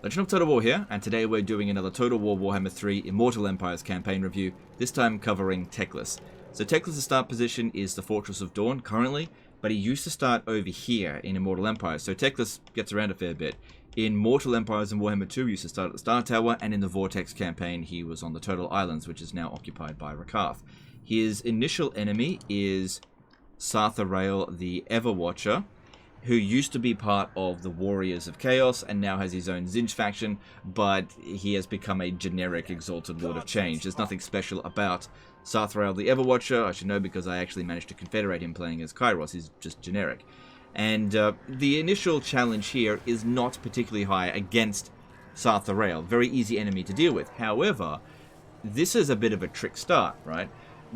Legend of Total War here, and today we're doing another Total War Warhammer 3 Immortal Empires campaign review, this time covering Teclis. So Teclis' start position is the Fortress of Dawn currently, but he used to start over here in Immortal Empires, so Teclis gets around a fair bit. In Mortal Empires and Warhammer 2 he used to start at the Star Tower, and in the Vortex campaign he was on the Turtle Islands, which is now occupied by Rakarth. His initial enemy is Sartharael the Everwatcher, who used to be part of the Warriors of Chaos and now has his own Tzeentch faction, but he has become a generic Exalted Lord of Change. There's nothing special about Sartharael the Everwatcher. I should know because I actually managed to confederate him playing as Kairos. He's just generic. And the initial challenge here is not particularly high against Sartharael. Very easy enemy to deal with. However, this is a bit of a trick start, right?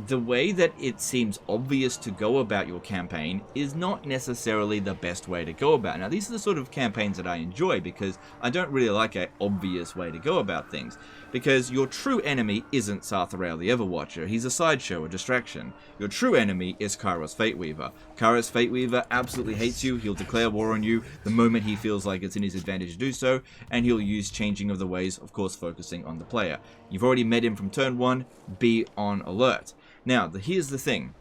The way that it seems obvious to go about your campaign is not necessarily the best way to go about it. Now, these are the sort of campaigns that I enjoy because I don't really like an obvious way to go about things. Because your true enemy isn't Sartharael the Everwatcher. He's a sideshow, a distraction. Your true enemy is Kairos Fateweaver. Kairos Fateweaver absolutely hates you. He'll declare war on you the moment he feels like it's in his advantage to do so, and he'll use Changing of the Ways, of course focusing on the player. You've already met him from turn 1, be on alert. Now, here's the thing.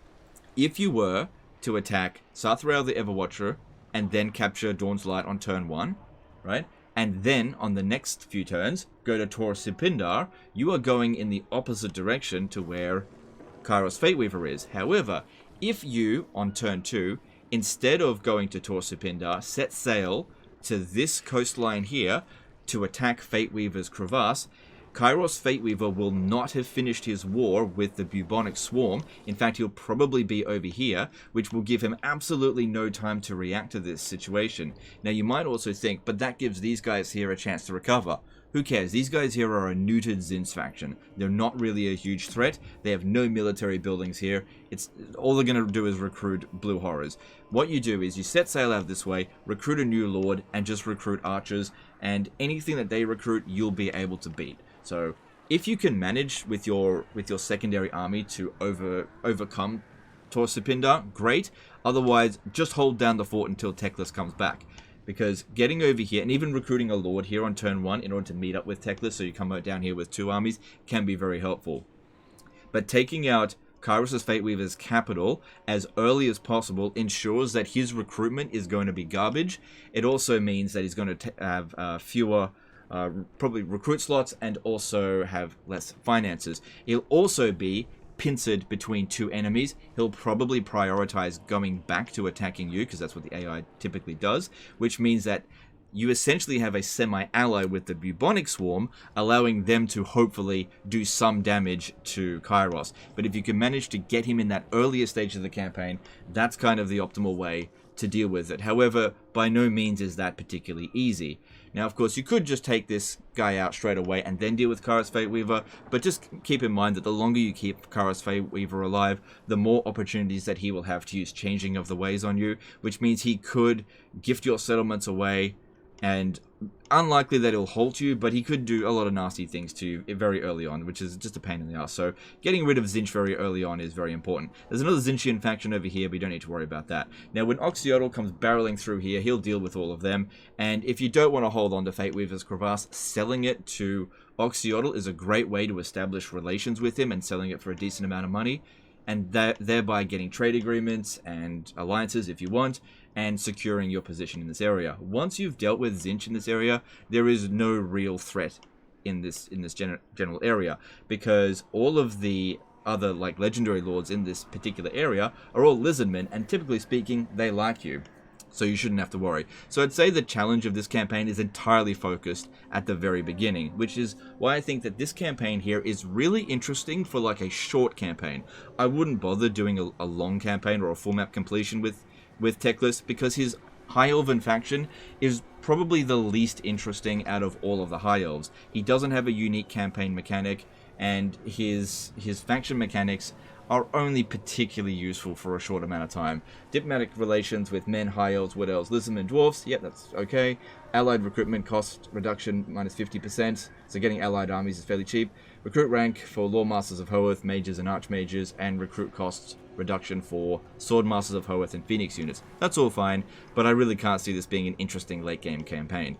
If you were to attack Sartharael the Everwatcher and then capture Dawn's Light on turn 1, right? And then on the next few turns, go to Tor Sipindar, you are going in the opposite direction to where Kairos Fateweaver is. However, if you, on turn 2, instead of going to Tor Sipindar, set sail to this coastline here to attack Fateweaver's crevasse, Kairos Fateweaver will not have finished his war with the bubonic swarm. In fact, he'll probably be over here, which will give him absolutely no time to react to this situation. Now, you might also think, but that gives these guys here a chance to recover. Who cares? These guys here are a neutered Tzeentch faction. They're not really a huge threat. They have no military buildings here. All they're going to do is recruit Blue Horrors. What you do is you set sail out this way, recruit a new lord, and just recruit archers, and anything that they recruit, you'll be able to beat. So, if you can manage with your secondary army to overcome Tor Sipindar, great. Otherwise, just hold down the fort until Teclis comes back. Because getting over here, and even recruiting a lord here on turn 1 in order to meet up with Teclis, so you come out down here with 2 armies, can be very helpful. But taking out Kairos' Fateweaver's capital as early as possible ensures that his recruitment is going to be garbage. It also means that he's going to have fewer probably recruit slots and also have less finances. He'll also be pincered between 2 enemies. He'll probably prioritize going back to attacking you because that's what the AI typically does, which means that you essentially have a semi-ally with the bubonic swarm, allowing them to hopefully do some damage to Kairos. But if you can manage to get him in that earlier stage of the campaign, that's kind of the optimal way to deal with it. However, by no means is that particularly easy. Now, of course, you could just take this guy out straight away and then deal with Kairos Fateweaver, but just keep in mind that the longer you keep Kairos Fateweaver alive, the more opportunities that he will have to use Changing of the Ways on you, which means he could gift your settlements away, and unlikely that he'll halt you, but he could do a lot of nasty things to you very early on, which is just a pain in the ass. So getting rid of Tzeentch very early on is very important. There's another Tzeentchian faction over here, but you don't need to worry about that. Now, when Oxyotl comes barreling through here, he'll deal with all of them, and if you don't want to hold on to Fateweaver's crevasse, selling it to Oxyotl is a great way to establish relations with him and selling it for a decent amount of money, and thereby getting trade agreements and alliances if you want, and securing your position in this area. Once you've dealt with Tzeentch in this area, there is no real threat in this general area, because all of the other legendary lords in this particular area are all lizardmen, and typically speaking, they like you. So you shouldn't have to worry. So I'd say the challenge of this campaign is entirely focused at the very beginning, which is why I think that this campaign here is really interesting for a short campaign. I wouldn't bother doing a long campaign or a full map completion with Teclis, because his High Elven faction is probably the least interesting out of all of the High Elves. He doesn't have a unique campaign mechanic, and his faction mechanics are only particularly useful for a short amount of time. Diplomatic relations with men, High Elves, Wood Elves, Lizardmen, Dwarfs, yep, that's okay. Allied recruitment cost reduction minus 50%, so getting allied armies is fairly cheap. Recruit rank for Lore Masters of Hoeth, Mages and Archmages, and recruit costs reduction for Sword Masters of Hoeth and Phoenix units. That's all fine, but I really can't see this being an interesting late game campaign.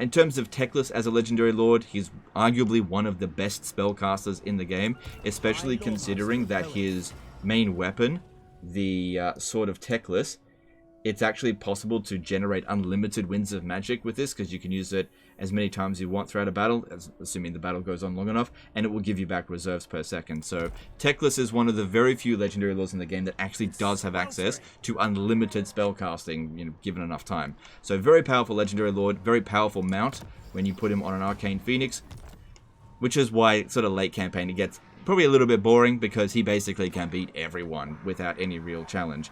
In terms of Teclis as a Legendary Lord, he's arguably one of the best spellcasters in the game, especially considering that his main weapon, the Sword of Teclis, it's actually possible to generate unlimited winds of magic with this, because you can use it as many times as you want throughout a battle, assuming the battle goes on long enough, and it will give you back reserves per second. So Teclis is one of the very few legendary lords in the game that actually does have access to unlimited spellcasting, given enough time. So very powerful legendary lord, very powerful mount when you put him on an Arcane Phoenix, which is why sort of late campaign it gets probably a little bit boring, because he basically can beat everyone without any real challenge.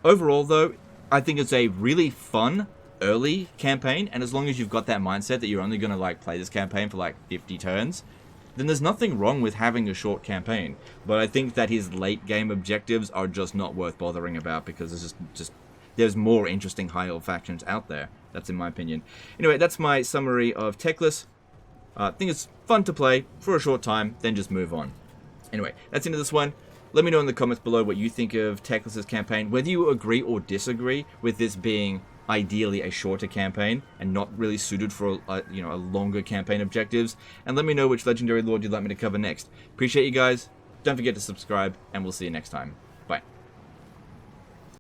Overall though, I think it's a really fun early campaign, and as long as you've got that mindset that you're only going to play this campaign for 50 turns, then there's nothing wrong with having a short campaign. But I think that his late game objectives are just not worth bothering about, because there's there's more interesting high elf factions out there. That's in my opinion. Anyway, that's my summary of Teclis. I think it's fun to play for a short time, then just move on. Anyway, that's into this one. Let me know in the comments below what you think of Teclis' campaign, whether you agree or disagree with this being ideally a shorter campaign and not really suited for a longer campaign objectives, and let me know which legendary lord you'd like me to cover next. Appreciate you guys. Don't forget to subscribe, and we'll see you next time.